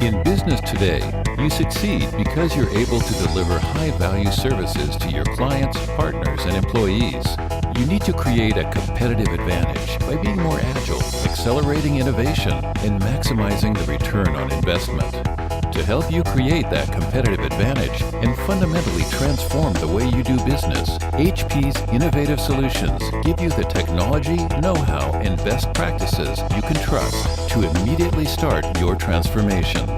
In business today, you succeed because you're able to deliver high-value services to your clients, partners, and employees. You need to create a competitive advantage by being more agile, accelerating innovation, and maximizing the return on investment. To help you create that competitive advantage and fundamentally transform the way you do business, HP's innovative solutions give you the technology, know-how, and best practices you can trust to immediately start your transformation.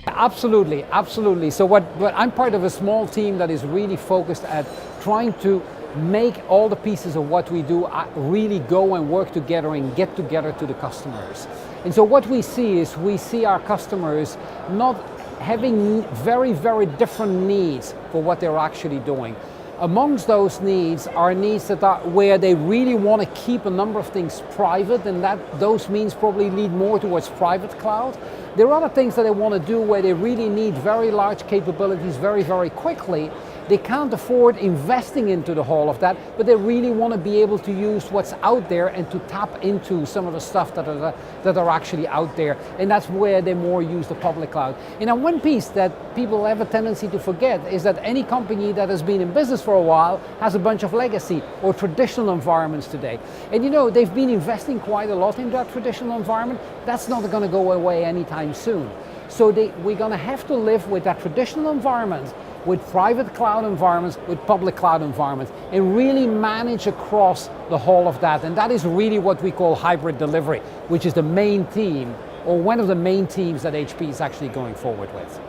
Absolutely, absolutely. So I'm part of a small team that is really focused at trying to make all the pieces of what we do really go and work together and get together to the customers. And so what we see our customers not having very, very different needs for what they're actually doing. Amongst those needs are needs that are where they really want to keep a number of things private, and those means probably lead more towards private cloud. There are other things that they want to do where they really need very large capabilities very, very quickly. They can't afford investing into the whole of that, but they really want to be able to use what's out there and to tap into some of the stuff that are actually out there. And that's where they more use the public cloud. And then one piece that people have a tendency to forget is that any company that has been in business for a while has a bunch of legacy or traditional environments today. And they've been investing quite a lot in that traditional environment. That's not going to go away anytime soon. So we're going to have to live with that traditional environment, with private cloud environments, with public cloud environments, and really manage across the whole of that. And that is really what we call hybrid delivery, which is the main theme, or one of the main themes that HP is actually going forward with.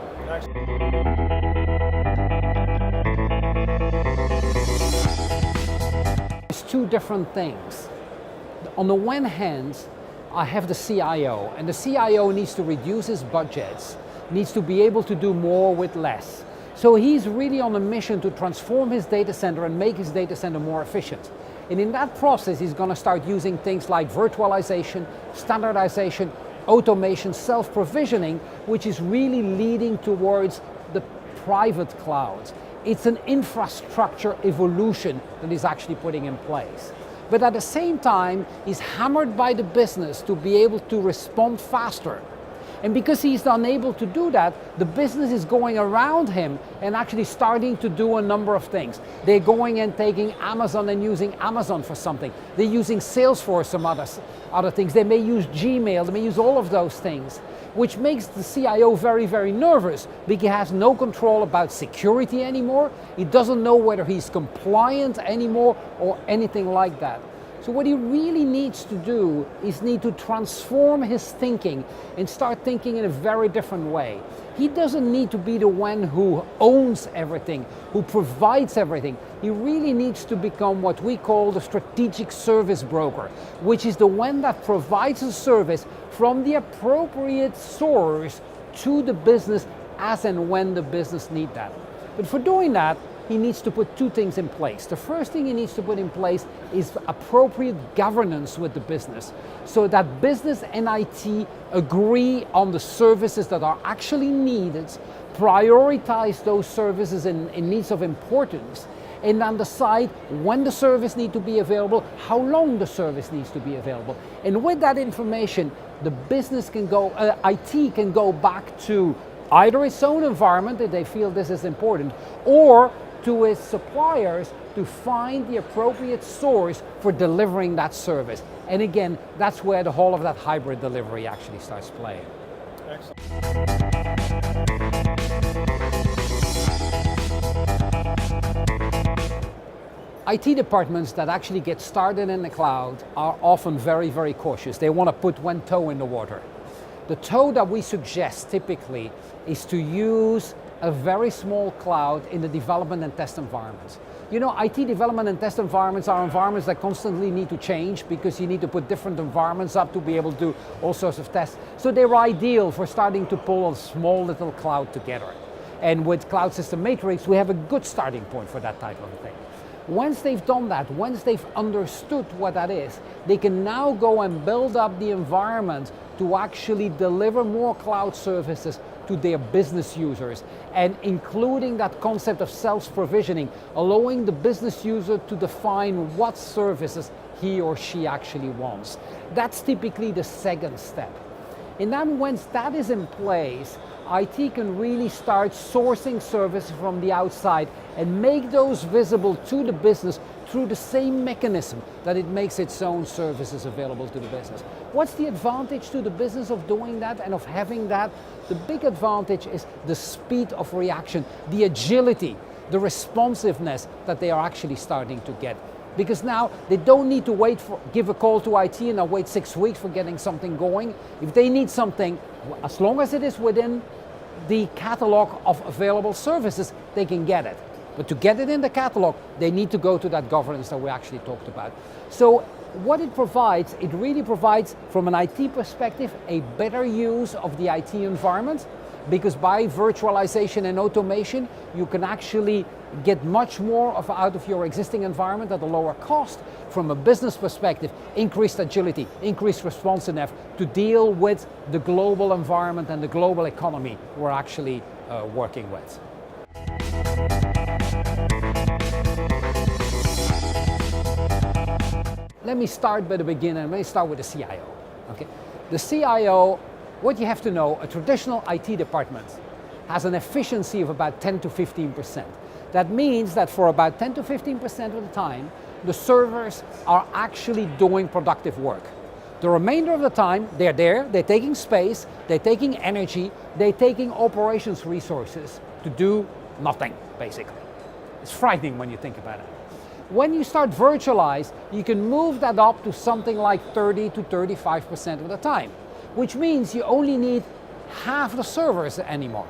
There's two different things. On the one hand, I have the CIO, and the CIO needs to reduce his budgets, needs to be able to do more with less. So he's really on a mission to transform his data center and make his data center more efficient. And in that process, he's going to start using things like virtualization, standardization, automation, self-provisioning, which is really leading towards the private cloud. It's an infrastructure evolution that he's actually putting in place. But at the same time, he's hammered by the business to be able to respond faster. And because he's unable to do that, the business is going around him and actually starting to do a number of things. They're going and taking Amazon and using Amazon for something. They're using Salesforce, some other things. They may use Gmail, they may use all of those things, which makes the CIO very, very nervous because he has no control about security anymore. He doesn't know whether he's compliant anymore or anything like that. So what he really needs to do is need to transform his thinking and start thinking in a very different way. He doesn't need to be the one who owns everything, who provides everything. He really needs to become what we call the strategic service broker, which is the one that provides a service from the appropriate source to the business as and when the business needs that. But for doing that, he needs to put two things in place. The first thing he needs to put in place is appropriate governance with the business, so that business and IT agree on the services that are actually needed, prioritize those services in needs of importance, and then decide when the service needs to be available, how long the service needs to be available. And with that information, the business can go, IT can go back to either its own environment if they feel this is important, or to its suppliers to find the appropriate source for delivering that service. And again, that's where the whole of that hybrid delivery actually starts playing. Excellent. IT departments that actually get started in the cloud are often very, very cautious. They want to put one toe in the water. The toe that we suggest typically is to use a very small cloud in the development and test environments. IT development and test environments are environments that constantly need to change because you need to put different environments up to be able to do all sorts of tests. So they're ideal for starting to pull a small little cloud together. And with Cloud System Matrix, we have a good starting point for that type of a thing. Once they've done that, once they've understood what that is, they can now go and build up the environment to actually deliver more cloud services to their business users, and including that concept of self-provisioning, allowing the business user to define what services he or she actually wants. That's typically the second step. And then once that is in place, IT can really start sourcing services from the outside and make those visible to the business through the same mechanism that it makes its own services available to the business. What's the advantage to the business of doing that and of having that? The big advantage is the speed of reaction, the agility, the responsiveness that they are actually starting to get. Because now they don't need to give a call to IT and wait 6 weeks for getting something going. If they need something, as long as it is within the catalog of available services, they can get it. But to get it in the catalog, they need to go to that governance that we actually talked about. So what it really provides from an IT perspective, a better use of the IT environment, because by virtualization and automation, you can actually get much more out of your existing environment at a lower cost. From a business perspective, increased agility, increased responsiveness to deal with the global environment and the global economy we're actually working with. Let me start by the beginning. Let me start with the CIO. Okay? The CIO, what you have to know, a traditional IT department has an efficiency of about 10 to 15%. That means that for about 10 to 15% of the time, the servers are actually doing productive work. The remainder of the time, they're there, they're taking space, they're taking energy, they're taking operations resources to do nothing, basically. It's frightening when you think about it. When you start virtualize, you can move that up to something like 30 to 35% of the time, which means you only need half the servers anymore.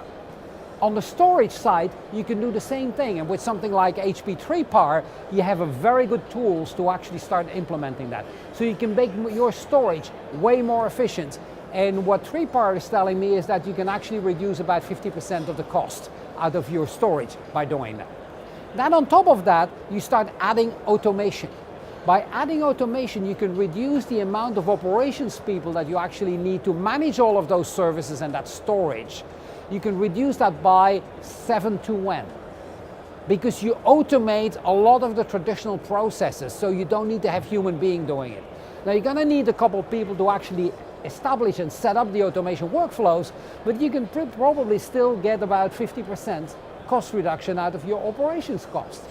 On the storage side, you can do the same thing, and with something like HP 3PAR, you have a very good tools to actually start implementing that. So you can make your storage way more efficient. And what 3PAR is telling me is that you can actually reduce about 50% of the cost out of your storage by doing that. Then on top of that, you start adding automation. By adding automation, you can reduce the amount of operations people that you actually need to manage all of those services and that storage. You can reduce that by 7 to 1, because you automate a lot of the traditional processes, so you don't need to have human being doing it. Now you're gonna need a couple of people to actually establish and set up the automation workflows, but you can probably still get about 50% cost reduction out of your operations cost.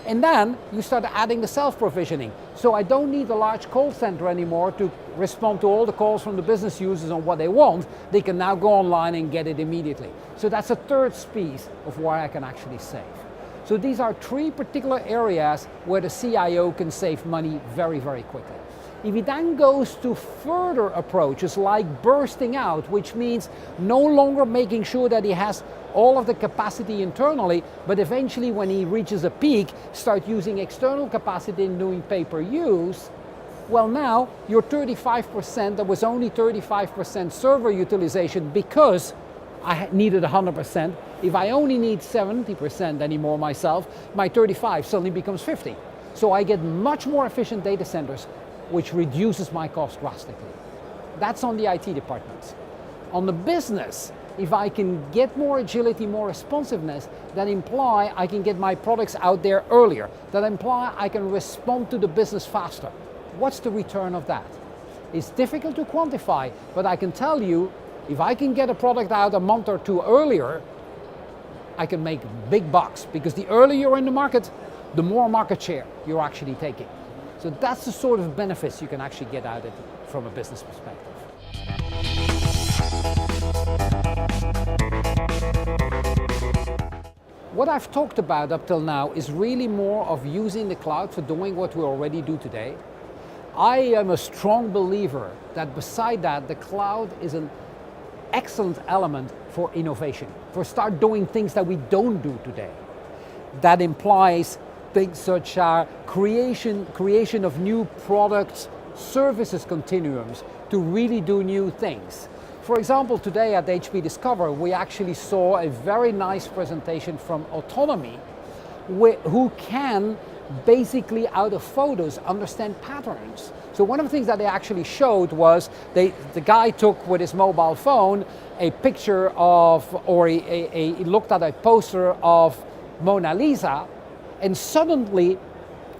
And then you start adding the self-provisioning. So I don't need a large call center anymore to respond to all the calls from the business users on what they want. They can now go online and get it immediately. So that's a third piece of where I can actually save. So these are 3 particular areas where the CIO can save money very, very quickly. If he then goes to further approaches like bursting out, which means no longer making sure that he has all of the capacity internally, but eventually when he reaches a peak, start using external capacity and doing pay-per-use, well now, your 35%, that was only 35% server utilization because I needed 100%. If I only need 70% anymore myself, my 35 suddenly becomes 50. So I get much more efficient data centers, which reduces my cost drastically. That's on the IT department. On the business, if I can get more agility, more responsiveness, that imply I can get my products out there earlier. That imply I can respond to the business faster. What's the return of that? It's difficult to quantify, but I can tell you, if I can get a product out a month or 2 earlier, I can make big bucks, because the earlier you're in the market, the more market share you're actually taking. So that's the sort of benefits you can actually get out of it from a business perspective. What I've talked about up till now is really more of using the cloud for doing what we already do today. I am a strong believer that beside that, the cloud is an excellent element for innovation, for start doing things that we don't do today. That implies things such as creation of new products, services continuums to really do new things. For example, today at HP Discover, we actually saw a very nice presentation from Autonomy, who can basically out of photos understand patterns. So one of the things that they actually showed was the guy took with his mobile phone a picture of, or he looked at a poster of Mona Lisa, and suddenly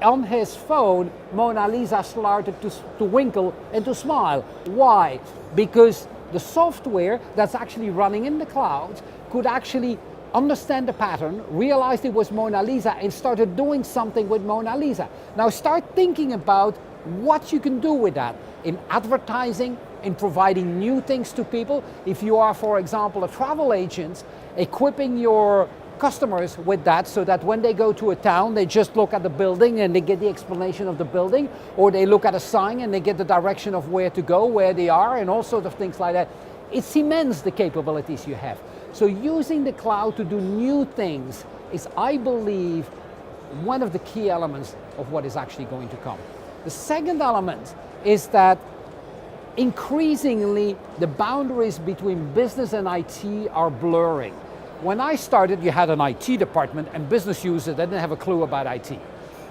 on his phone, Mona Lisa started to winkle and to smile. Why? Because the software that's actually running in the cloud could actually understand the pattern, realized it was Mona Lisa, and started doing something with Mona Lisa. Now start thinking about what you can do with that in advertising, in providing new things to people. If you are, for example, a travel agent, equipping your customers with that so that when they go to a town, they just look at the building and they get the explanation of the building, or they look at a sign and they get the direction of where to go, where they are, and all sorts of things like that. It cements the capabilities you have. So using the cloud to do new things is, I believe, one of the key elements of what is actually going to come. The second element is that increasingly the boundaries between business and IT are blurring. When I started, you had an IT department and business users that didn't have a clue about IT.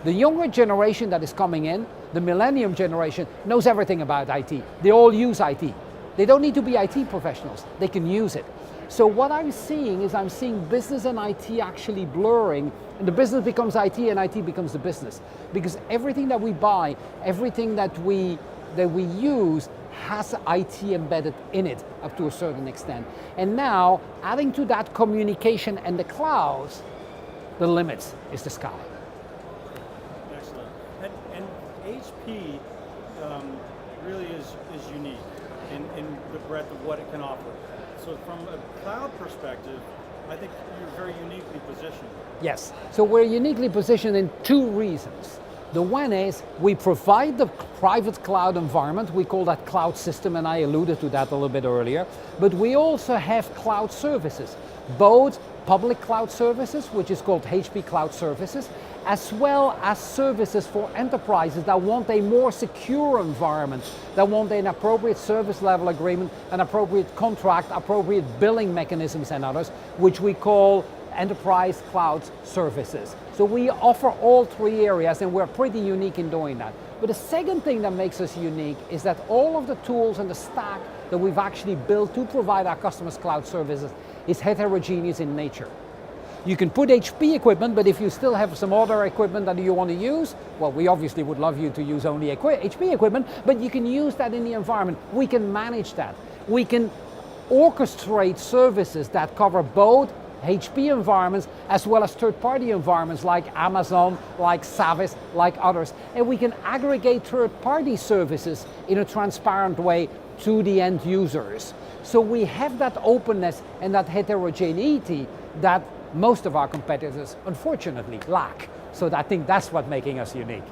The younger generation that is coming in, the millennium generation, knows everything about IT. They all use IT. They don't need to be IT professionals, they can use it. So what I'm seeing is I'm seeing business and IT actually blurring, and the business becomes IT and IT becomes the business. Because everything that we buy, everything that we use has IT embedded in it up to a certain extent. And now, adding to that communication and the clouds, the limit is the sky. Excellent. And HP really is unique in the breadth of what it can offer. So from a cloud perspective, I think you're very uniquely positioned. Yes, so we're uniquely positioned in two reasons. The one is we provide the private cloud environment, we call that cloud system, and I alluded to that a little bit earlier, but we also have cloud services, both public cloud services, which is called HP Cloud Services, as well as services for enterprises that want a more secure environment, that want an appropriate service level agreement, an appropriate contract, appropriate billing mechanisms and others, which we call enterprise cloud services. So we offer all three areas, and we're pretty unique in doing that. But the second thing that makes us unique is that all of the tools and the stack that we've actually built to provide our customers cloud services is heterogeneous in nature. You can put HP equipment, but if you still have some other equipment that you want to use, well, we obviously would love you to use only HP equipment, but you can use that in the environment. We can manage that. We can orchestrate services that cover both HP environments as well as third-party environments like Amazon, like Savis, like others. And we can aggregate third-party services in a transparent way to the end users. So we have that openness and that heterogeneity that most of our competitors unfortunately lack. So I think that's what's making us unique.